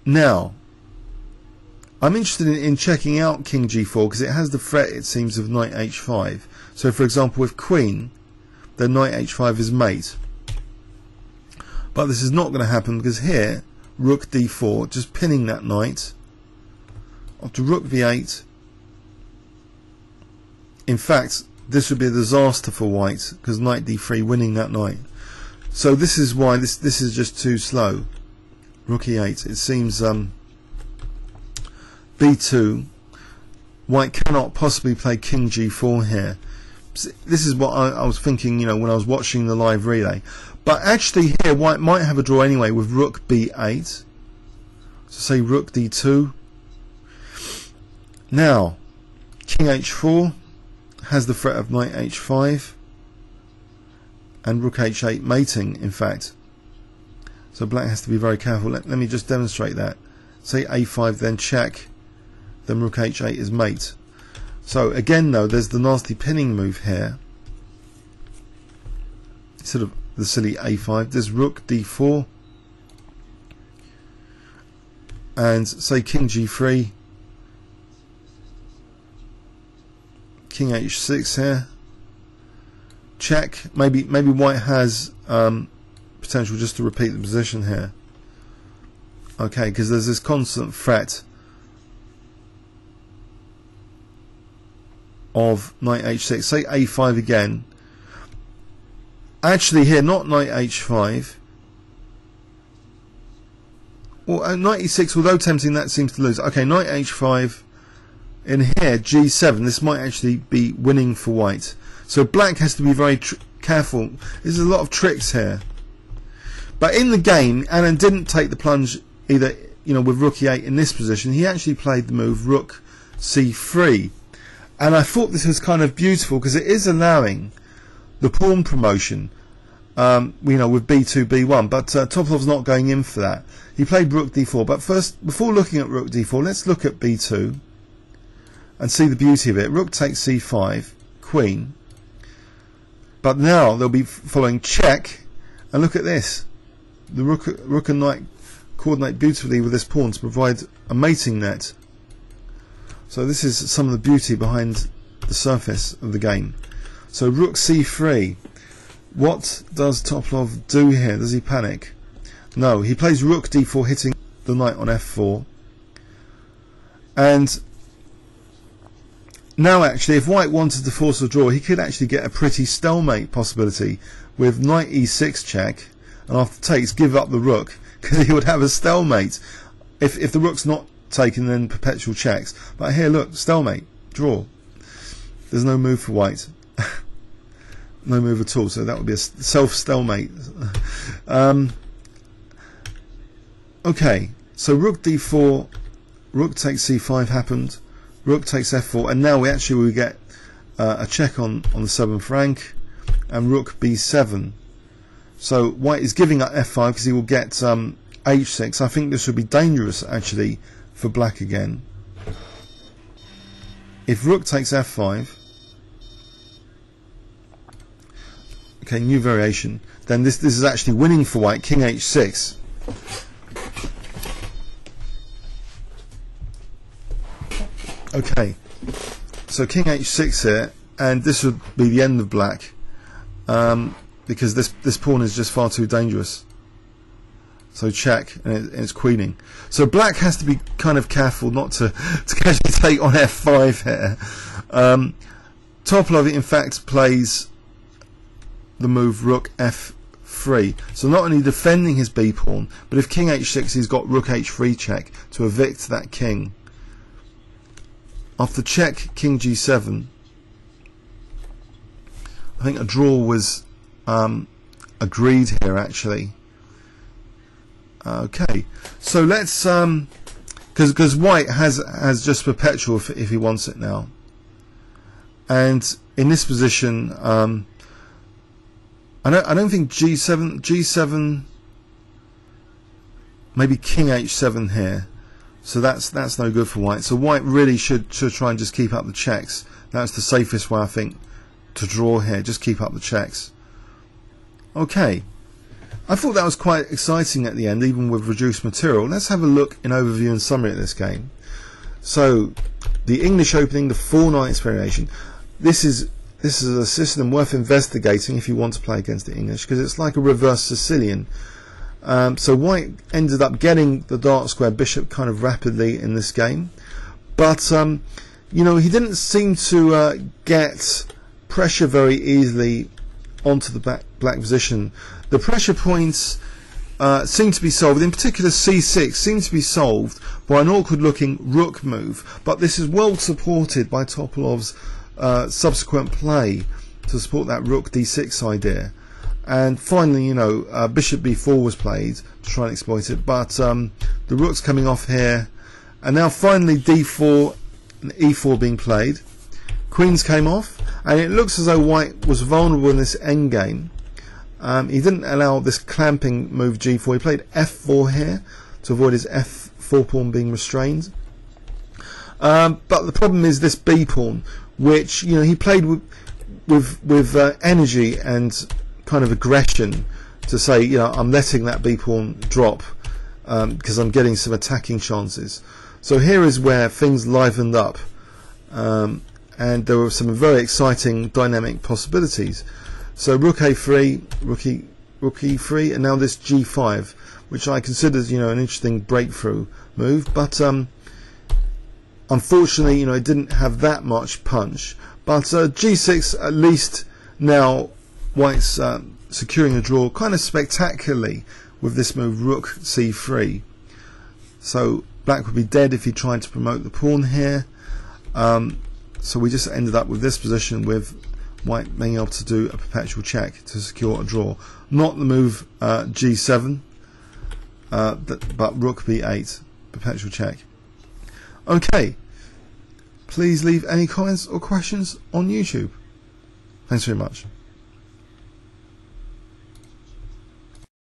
Now, I'm interested in checking out king g4 because it has the threat, it seems, of knight h5. So, for example, with queen, then knight h5 is mate. But this is not going to happen because here, rook d4, just pinning that knight. After rook v8. In fact, this would be a disaster for white because knight d3 winning that knight. So this is why this is just too slow. Rook e8. It seems b2. White cannot possibly play king g4 here. This is what I was thinking, you know, when I was watching the live relay. But actually here, white might have a draw anyway with rook b8. So say rook d2. Now, king h4 has the threat of knight h5 and rook h8 mating, in fact. So black has to be very careful. Let me just demonstrate that. Say a5, then check, then rook h8 is mate. So again, though, there's the nasty pinning move here. Instead of the silly a5, there's rook d4 and say king g3, king h6 here. Check. Maybe white has potential just to repeat the position here. Okay, because there's this constant threat of knight h6. Say a5 again. Actually here, not knight h5. Well, knight e6, although tempting, that seems to lose. Okay, knight h5. In here, g7. This might actually be winning for white. So black has to be very careful. There's a lot of tricks here. But in the game, Anand didn't take the plunge either, you know, with rook e8 in this position. He actually played the move rook c3. And I thought this was kind of beautiful because it is allowing the pawn promotion, you know, with b2, b1. But Topalov's not going in for that. He played rook d4. But first, before looking at rook d4, let's look at b2 and see the beauty of it. Rook takes c5, queen. But now they'll be following check, and look at this. The rook and knight coordinate beautifully with this pawn to provide a mating net. So this is some of the beauty behind the surface of the game. So rook c3. What does Topalov do here? Does he panic? No, he plays rook d4, hitting the knight on f4. And now actually, if white wanted to force a draw, he could actually get a pretty stalemate possibility with knight e6 check, and after takes give up the rook, because he would have a stalemate. If the rook's not taken, then perpetual checks. But here, look, stalemate, draw. There's no move for white. No move at all, so that would be a self-stalemate. Okay, so rook d4, rook takes c5 happened. Rook takes f4, and now we get a check on the 7th rank, and rook b7. So white is giving up f5 because he will get h6. I think this would be dangerous actually for black again. If rook takes f5, okay, new variation, then this is actually winning for white. King h6. Okay, so king h6 here, and this would be the end of black, because this pawn is just far too dangerous. So check, and it's queening. So black has to be kind of careful not to casually take on f5 here. Topalov in fact plays the move rook f3. So not only defending his b pawn, but if king h6, he's got rook h3 check to evict that king. After check, king g7. I think a draw was agreed here actually. Okay, so let's because white has just perpetual if he wants it now, and in this position I don't think g7, maybe king h7 here. So that's no good for white. So white really should try and just keep up the checks. That's the safest way, I think, to draw here. Just keep up the checks. Okay. I thought that was quite exciting at the end, even with reduced material. Let's have a look in overview and summary at this game. So, the English opening, the 4 knights variation. This is a system worth investigating if you want to play against the English, because it's like a reverse Sicilian. So white ended up getting the dark square bishop kind of rapidly in this game, but you know, he didn't seem to get pressure very easily onto the black position. The pressure points seem to be solved, in particular c6 seems to be solved by an awkward looking rook move, but this is well supported by Topalov's subsequent play to support that rook d6 idea. And finally, you know, bishop b4 was played to try and exploit it, but the rook's coming off here, and now finally d4 and e4 being played. Queens came off, and it looks as though white was vulnerable in this endgame. He didn't allow this clamping move g4. He played f4 here to avoid his f4 pawn being restrained. But the problem is this b pawn, which, you know, he played with energy and kind of aggression to say, you know, I'm letting that b pawn drop because I'm getting some attacking chances. So here is where things livened up, and there were some very exciting dynamic possibilities. So rook a3, rook e3, and now this g5, which I consider, you know, an interesting breakthrough move, but unfortunately, you know, it didn't have that much punch. But g6, at least now white's securing a draw kind of spectacularly with this move rook c3. So black would be dead if he tried to promote the pawn here. So we just ended up with this position with white being able to do a perpetual check to secure a draw. Not the move g7, but rook b8, perpetual check. Okay, please leave any comments or questions on YouTube. Thanks very much.